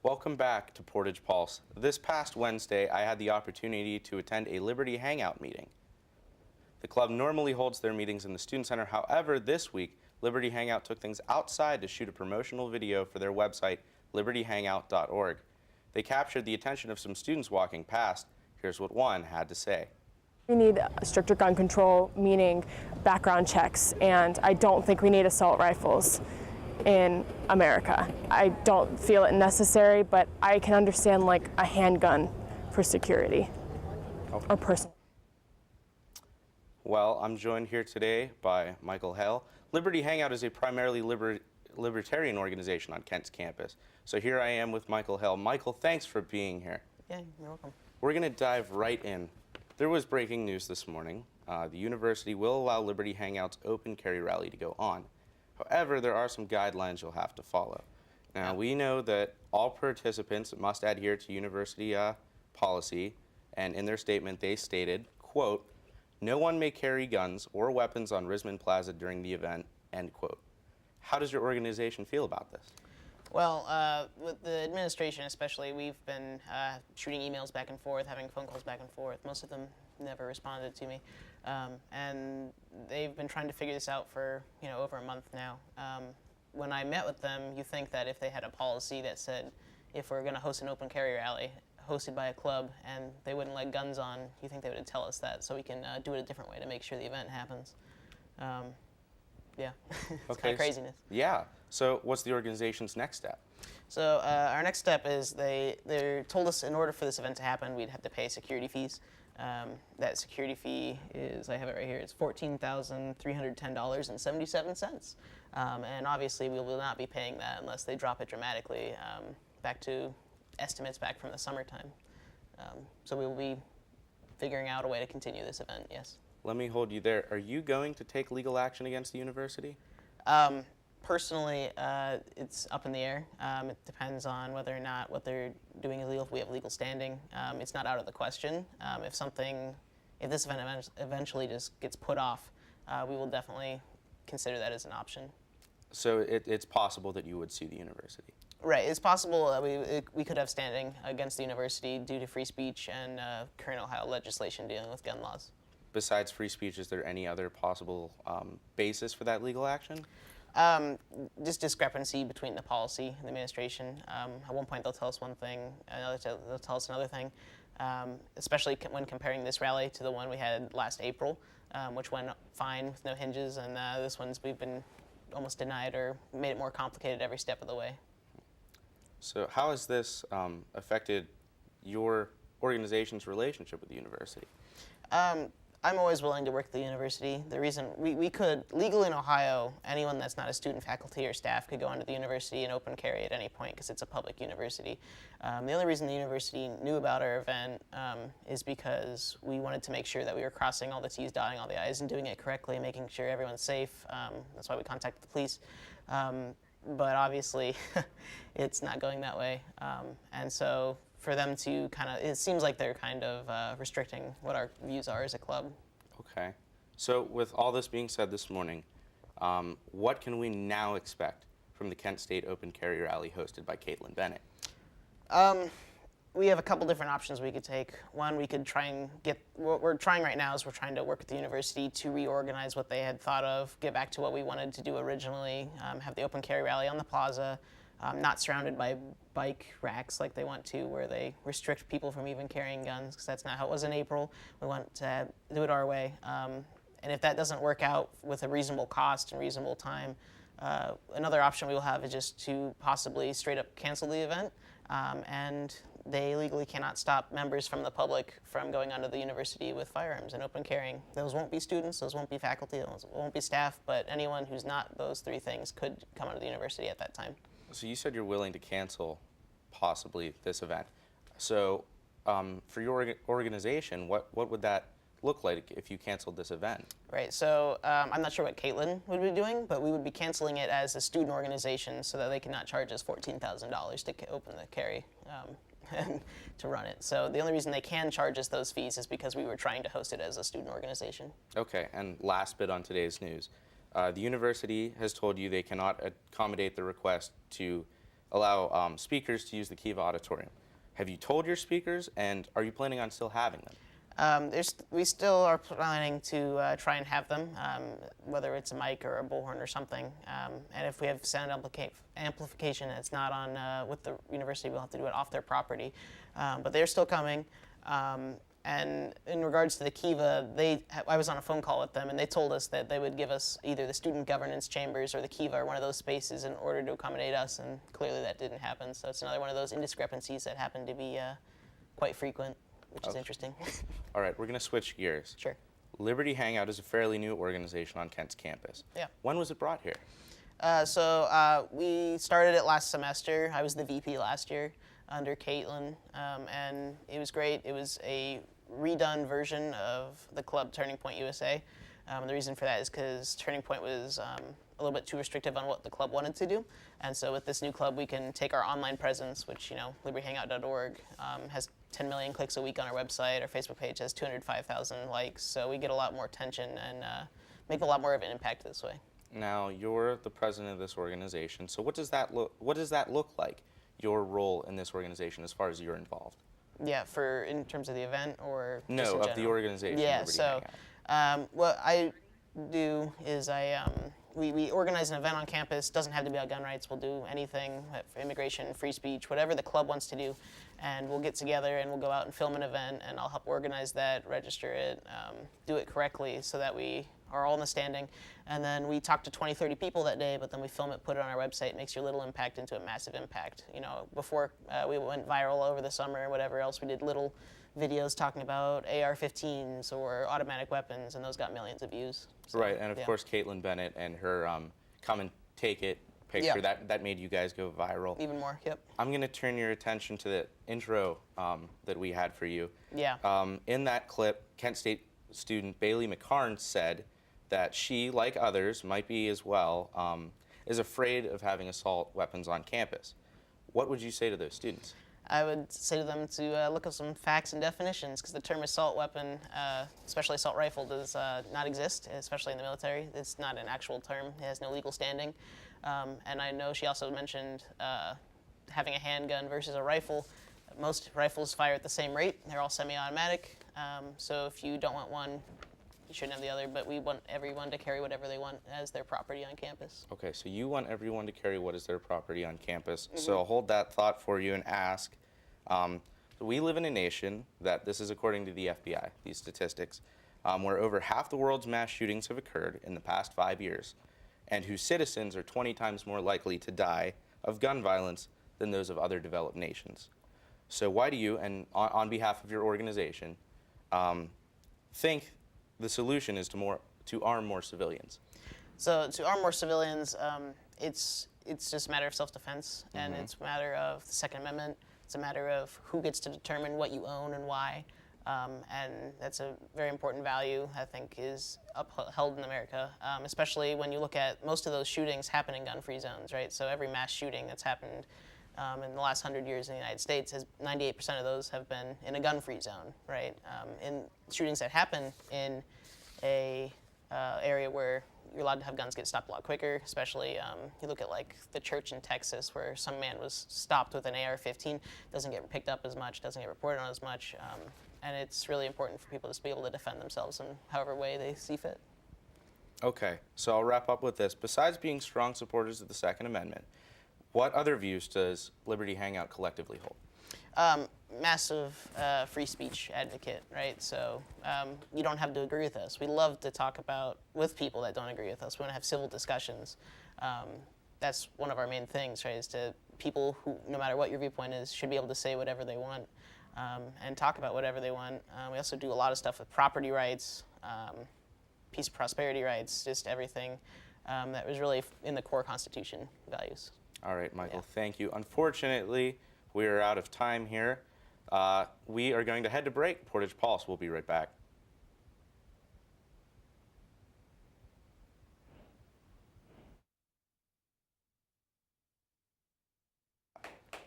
Welcome back to Portage Pulse. This past Wednesday, I had the opportunity to attend a Liberty Hangout meeting. The club normally holds their meetings in the Student Center. However, this week, Liberty Hangout took things outside to shoot a promotional video for their website, libertyhangout.org. They captured the attention of some students walking past. Here's what one had to say. We need stricter gun control, meaning background checks, and I don't think we need assault rifles in America. I don't feel it necessary, but I can understand like a handgun for security or personal. Well, I'm joined here today by Michael Heil. Liberty Hangout is a primarily libertarian organization on Kent's campus. So here I am with Michael Heil. Michael, thanks for being here. Yeah, you're welcome. We're going to dive right in. There was breaking news this morning. The university will allow Liberty Hangout's open carry rally to go on. However, there are some guidelines you'll have to follow. Now, we know that all participants must adhere to university policy, and in their statement they stated, quote, "No one may carry guns or weapons on Risman Plaza during the event," end quote. How does your organization feel about this? Well, with the administration especially, we've been shooting emails back and forth, having phone calls back and forth. Most of them never responded to me. And they've been trying to figure this out for, over a month now. When I met with them, you think that if they had a policy that said, if we're going to host an open carry rally hosted by a club and they wouldn't let guns on, you think they would tell us that so we can do it a different way to make sure the event happens. Yeah, it's kind of craziness. Yeah. So what's the organization's next step? So our next step is they told us in order for this event to happen, we'd have to pay security fees. That security fee is, I have it right here, it's $14,310.77. And obviously we will not be paying that unless they drop it dramatically back to estimates back from the summertime. So we will be figuring out a way to continue this event, yes. Let me hold you there. Are you going to take legal action against the university? Personally, it's up in the air. It depends on whether or not what they're doing is legal. If we have legal standing, it's not out of the question. If this event eventually just gets put off, we will definitely consider that as an option. So it's possible that you would sue the university? Right. It's possible that we could have standing against the university due to free speech and current Ohio legislation dealing with gun laws. Besides free speech, is there any other possible basis for that legal action? Just discrepancy between the policy and the administration. At one point they'll tell us one thing, they'll tell us another thing, especially when comparing this rally to the one we had last April, which went fine with no hinges, and this one's we've been almost denied or made it more complicated every step of the way. So how has this affected your organization's relationship with the university? I'm always willing to work at the university. The reason we could, legally in Ohio, anyone that's not a student, faculty, or staff could go onto the university and open carry at any point because it's a public university. The only reason the university knew about our event is because we wanted to make sure that we were crossing all the T's, dotting all the I's, and doing it correctly, and making sure everyone's safe. That's why we contacted the police. But obviously, it's not going that way. And so for them to it seems like they're kind of restricting what our views are as a club. Okay. So with all this being said this morning, what can we now expect from the Kent State Open Carry Rally hosted by Caitlin Bennett? We have a couple different options we could take. One, we could try and what we're trying right now is we're trying to work with the university to reorganize what they had thought of, get back to what we wanted to do originally, have the open carry rally on the plaza, not surrounded by bike racks like they want to, where they restrict people from even carrying guns, because that's not how it was in April. We want to do it our way. And if that doesn't work out with a reasonable cost and reasonable time, another option we will have is just to possibly straight up cancel the event, and they legally cannot stop members from the public from going onto the university with firearms and open carrying. Those won't be students, those won't be faculty, those won't be staff, but anyone who's not those three things could come onto the university at that time. So you said you're willing to cancel possibly this event. So for your organization, what would that look like if you canceled this event? Right, so I'm not sure what Caitlin would be doing, but we would be canceling it as a student organization so that they cannot charge us $14,000 to open the carry and to run it. So the only reason they can charge us those fees is because we were trying to host it as a student organization. Okay, and last bit on today's news. The university has told you they cannot accommodate the request to allow speakers to use the Kiva auditorium. Have you told your speakers, and are you planning on still having them? We still are planning to try and have them, whether it's a mic or a bullhorn or something. And if we have sound amplification and it's not on with the university, we'll have to do it off their property. But they're still coming. And in regards to the Kiva, I was on a phone call with them, and they told us that they would give us either the student governance chambers or the Kiva or one of those spaces in order to accommodate us, and clearly that didn't happen. So it's another one of those indiscrepancies that happen to be quite frequent, which is interesting. All right, we're going to switch gears. Sure. Liberty Hangout is a fairly new organization on Kent's campus. Yeah. When was it brought here? We started it last semester. I was the VP last year under Caitlin, and it was great. It was a redone version of the club Turning Point USA. The reason for that is because Turning Point was a little bit too restrictive on what the club wanted to do. And so with this new club, we can take our online presence, which, libertyhangout.org has 10 million clicks a week on our website. Our Facebook page has 205,000 likes. So we get a lot more attention and make a lot more of an impact this way. Now, you're the president of this organization. So what does that look like, your role in this organization as far as you're involved? Yeah, in terms of the event or no, just in of the general? organization. Yeah, Liberty so what I do is we organize an event on campus. Doesn't have to be about gun rights. We'll do anything for immigration, free speech, whatever the club wants to do, and we'll get together and we'll go out and film an event, and I'll help organize that, register it, do it correctly so that we are all in the standing, and then we talk to 20, 30 people that day, but then we film it, put it on our website. It makes your little impact into a massive impact. Before we went viral over the summer or whatever else, we did little videos talking about AR-15s or automatic weapons, and those got millions of views. So, right, and of course, Caitlin Bennett and her come and take it picture, that made you guys go viral. Even more, yep. I'm going to turn your attention to the intro that we had for you. Yeah. In that clip, Kent State student Bailey McCarn said that she, like others, might be as well, is afraid of having assault weapons on campus. What would you say to those students? I would say to them to look up some facts and definitions, because the term assault weapon, especially assault rifle, does not exist, especially in the military. It's not an actual term. It has no legal standing. And I know she also mentioned having a handgun versus a rifle. Most rifles fire at the same rate. They're all semi-automatic. So if you don't want one, you shouldn't have the other, but we want everyone to carry whatever they want as their property on campus. Okay, so you want everyone to carry what is their property on campus. Mm-hmm. So I'll hold that thought for you and ask. We live in a nation that, this is according to the FBI, these statistics, where over half the world's mass shootings have occurred in the past 5 years, and whose citizens are 20 times more likely to die of gun violence than those of other developed nations. So why do you, and on behalf of your organization, think the solution is to arm more civilians? So to arm more civilians, it's just a matter of self-defense, and it's a matter of the Second Amendment. It's a matter of who gets to determine what you own and why, and that's a very important value, I think, is upheld in America, especially when you look at most of those shootings happen in gun-free zones, right? So every mass shooting that's happened in the last 100 years in the United States, 98% of those have been in a gun-free zone, right? In shootings that happen in a area where you're allowed to have guns get stopped a lot quicker, especially you look at like the church in Texas where some man was stopped with an AR-15, doesn't get picked up as much, doesn't get reported on as much, and it's really important for people to be able to defend themselves in however way they see fit. Okay, so I'll wrap up with this. Besides being strong supporters of the Second Amendment, what other views does Liberty Hangout collectively hold? Massive free speech advocate, right? So you don't have to agree with us. We love to talk with people that don't agree with us. We want to have civil discussions. That's one of our main things, right? Is to people who, no matter what your viewpoint is, should be able to say whatever they want and talk about whatever they want. We also do a lot of stuff with property rights, peace and prosperity rights, just everything that was really in the core Constitution values. All right, Michael, thank you. Unfortunately, we are out of time here. We are going to head to break. Portage Pulse will be right back.